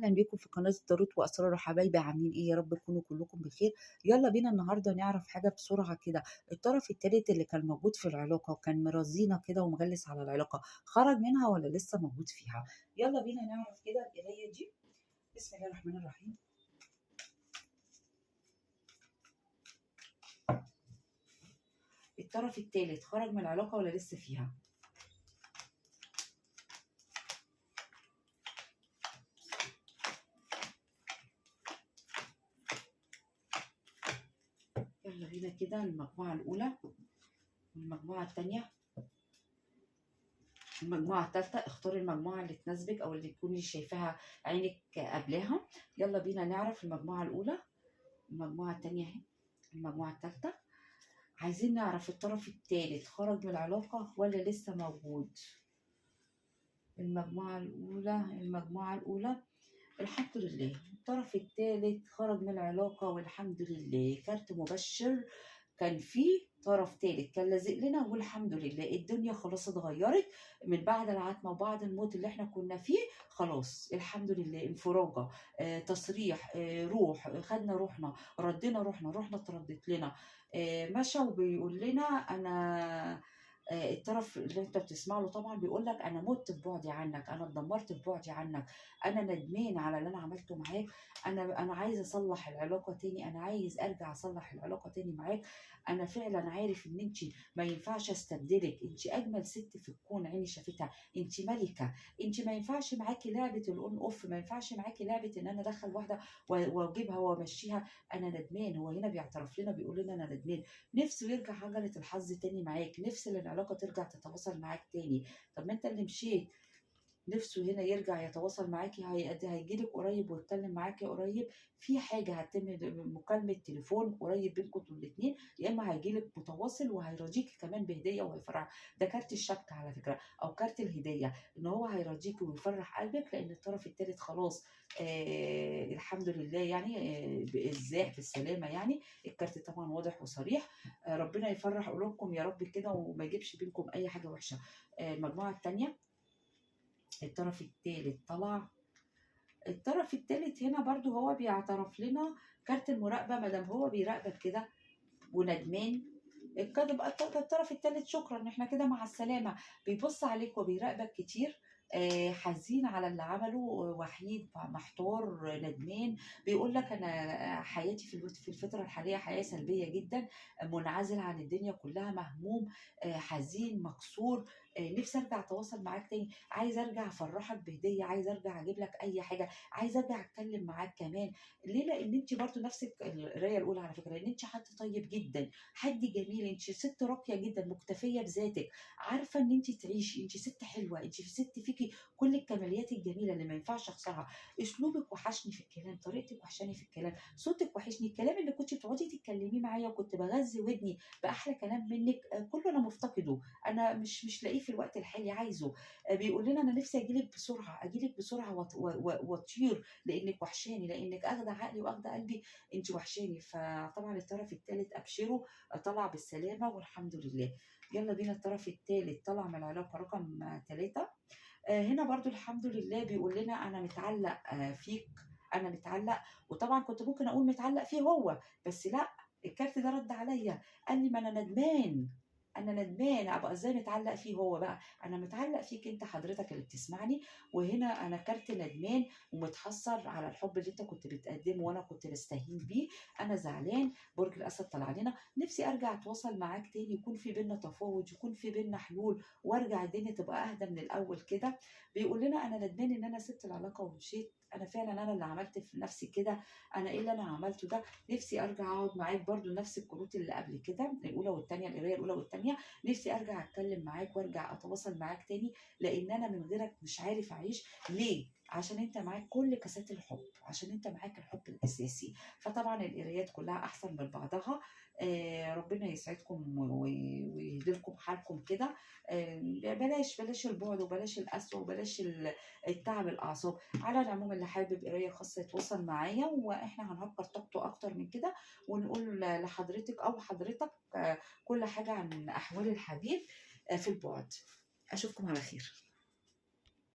أهلًا بيكم في قناة التاروت وأسرار حبايبي، عاملين إيه؟ يا رب تكونوا كلكم بخير. يالّا بينا النهارده نعرف حاجة بسرعة كده. الطرف التالت اللي كان موجود في العلاقة وكان مرازينا كده ومغلس على العلاقة، خرج منها والّا لسه موجود فيها؟ يالّا بينا نعرف كده القراية دي. بسم الله الرحمن الرحيم. الطرف التالت خرج من العلاقة والّا لسه فيها؟ يالّا بينا كده المجموعة الأولى والمجموعة التانية. المجموعة التالتة، اختاري المجموعة اللي تناسبك أو اللي تكوني شايفاها عينك قبلها. يلا بينا نعرف المجموعة الأولى، المجموعة التانية اهي، المجموعة التالتة. عايزين نعرف الطرف التالت خرج من العلاقة ولا لسه موجود. المجموعة الأولى الحمد لله، الطرف التالت خرج من العلاقة والحمد لله، كارت مبشر. كان في طرف تالت كان لازق لنا والحمد لله الدنيا خلاص اتغيرت من بعد العتمة وبعد الموت اللي احنا كنا فيه. خلاص الحمد لله انفراجة، تصريح، روح، خدنا روحنا، ردينا روحنا، روحنا اتردت لنا. مشى وبيقول لنا انا، الطرف اللي انت بتسمع له طبعا بيقول لك انا مت في بعدي عنك، انا اتدمرت في بعدي عنك، انا ندمان على اللي انا عملته معاك، انا عايز اصلح العلاقه تاني، انا عايز ارجع اصلح العلاقه تاني معاك. انا فعلا عارف ان انت ما ينفعش استبدلك، انت اجمل ست في الكون عيني شافتها، انت ملكه، انت ما ينفعش معاكي لعبه الاون اوف، ما ينفعش معاكي لعبه ان انا ادخل واحده واجيبها وامشيها. انا ندمان، هو هنا بيعترف لنا بيقول لنا انا ندمان، نفسه يرجع عجله الحظ تاني معاك، نفس ان العلاقه ترجع تتواصل معاك تاني. طب ما انت اللي مشيت، نفسه هنا يرجع يتواصل معاكي، هيجيلك قريب ويتكلم معاكي قريب. في حاجة هتتم، مكالمة تليفون قريب بينكم انتوا الاتنين، يا اما هيجيلك متواصل وهيرضيكي كمان بهدية وهيفرح. ده كارت الشبكة على فكرة، او كارت الهدية، ان هو هيرضيكي ويفرح قلبك لان الطرف التالت خلاص. الحمد لله يعني، ازاي بالسلامة يعني. الكارت طبعا واضح وصريح. ربنا يفرح قلوبكم يا رب كده وما يجيبش بينكم اي حاجة وحشة. المجموعة التانية، الطرف التالت طلع. الطرف التالت هنا برضو هو بيعترف لنا كارت المراقبة، مادام هو بيراقبك كده وندمان. الكاتب الطرف التالت شكرا احنا كده مع السلامة، بيبص عليك وبيراقبك كتير. حزين على اللي عمله، وحيد محتار ندمان. بيقول لك انا حياتي في الفتره الحاليه حياه سلبيه جدا، منعزل عن الدنيا كلها، مهموم، حزين مكسور. نفسي ارجع اتواصل معاك تاني، عايز ارجع افرحك بهديه، عايز ارجع اجيب لك اي حاجه، عايز ارجع اتكلم معاك كمان. ليه؟ لان انت برضو نفسك القرايه الاولى على فكره، لان انت حد طيب جدا، حد جميل، انت ست راقيه جدا مكتفيه بذاتك، عارفه ان انت تعيشي، انت ست حلوه، انت ست فيكي كل الكماليات الجميله اللي ما ينفعش اخسرها. اسلوبك وحشني في الكلام، طريقتك وحشاني في الكلام، صوتك وحشني، الكلام اللي كنت بتقعدي تتكلميه معايا وكنت بغذي ودني باحلى كلام منك، كله انا مفتقده، انا مش لاقيه في الوقت الحالي، عايزه. بيقول لنا انا نفسي اجيلك بسرعه، اجيلك بسرعه واطير لانك وحشاني، لانك اخده عقلي واخده قلبي، انت وحشاني. فطبعا الطرف الثالث ابشره، طلع بالسلامه والحمد لله. يلا بينا الطرف الثالث طلع من العلاقه رقم 3. هنا برضو الحمد لله بيقول لنا انا متعلق فيك، انا متعلق. وطبعا كنت ممكن اقول متعلق فيه هو، بس لا، الكارت ده رد عليا قال لي ما انا ندمان، انا ندمان ابقى ازاي متعلق فيه هو بقى، انا متعلق فيك انت حضرتك اللي بتسمعني. وهنا انا كارت ندمان ومتحسر على الحب اللي انت كنت بتقدمه وانا كنت بستهين بيه. انا زعلان، برج الاسد طلع لنا، نفسي ارجع اتواصل معاك تاني، يكون في بينا تفاوض، يكون في بينا حلول، وارجع الدنيا تبقى اهدى من الاول كده. بيقول لنا انا ندمان ان انا سبت العلاقه ومشيت، انا فعلا انا اللي عملت في نفسي كده، انا ايه اللي انا عملته ده، نفسي ارجع اقعد معاك برضو نفس الكروت اللي قبل كده، الاولى والثانيه، القرايه الاولى والثانيه. نفسي ارجع اتكلم معاك وارجع اتواصل معاك تاني، لان انا من غيرك مش عارف اعيش. ليه؟ عشان انت معاك كل كاسات الحب، عشان انت معاك الحب الاساسي. فطبعا القرايات كلها احسن من بعضها. ربنا يسعدكم ويهدي لكم حالكم كده. بلاش البعد وبلاش القسوه وبلاش التعب الاعصاب. على العموم اللي حابب قرايه خاصه يتواصل معايا واحنا هنهكر طاقته اكتر من كده، ونقول لحضرتك او حضرتك كل حاجه عن احوال الحبيب في البعد. اشوفكم على خير.